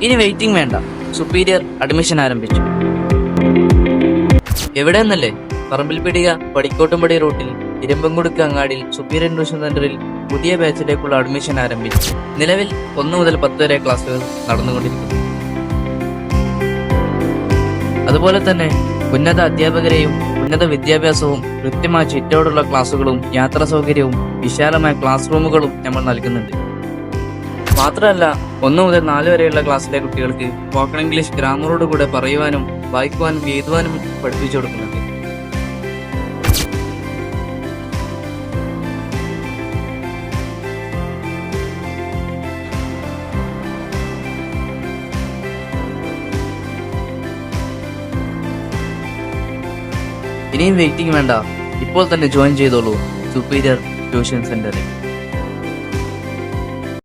ഇനി വെയിറ്റിംഗ് വേണ്ട, superior admission ആരംഭിച്ചു. എവിടെയെന്നല്ലേ? പറമ്പിൽപീടിക പടിക്കോട്ടുംപടി റൂട്ടിൽ ഇരുമ്പൻകുടുക്ക് അങ്ങാടിയിൽ സുപ്പീരിയർ ട്യൂഷൻ സെന്ററിൽ പുതിയ ബാച്ചിലേക്കുള്ള അഡ്മിഷൻ ആരംഭിച്ചു. നിലവിൽ 1 മുതൽ 10 വരെ ക്ലാസുകൾ നടന്നുകൊണ്ടിരിക്കുന്നു. അതുപോലെ തന്നെ ഉന്നത അധ്യാപകരെയും ഉന്നത വിദ്യാഭ്യാസവും കൃത്യമായ ചിട്ടയോടുള്ള ക്ലാസുകളും യാത്രാ സൗകര്യവും വിശാലമായ ക്ലാസ് റൂമുകളും നമ്മൾ നൽകുന്നുണ്ട്. മാത്രമല്ല 1 മുതൽ 4 വരെയുള്ള ക്ലാസ്സിലെ കുട്ടികൾക്ക് സ്പോക്കൺ ഇംഗ്ലീഷ് ഗ്രാമറോടുകൂടെ പറയുവാനും വായിക്കുവാനും എഴുതുവാനും പഠിപ്പിച്ചു കൊടുക്കുന്നുണ്ട്. ഇനിയും വെയിറ്റിംഗ് വേണ്ട, ഇപ്പോൾ തന്നെ ജോയിൻ ചെയ്തോളൂ സുപ്പീരിയർ ട്യൂഷൻ സെന്ററിൽ.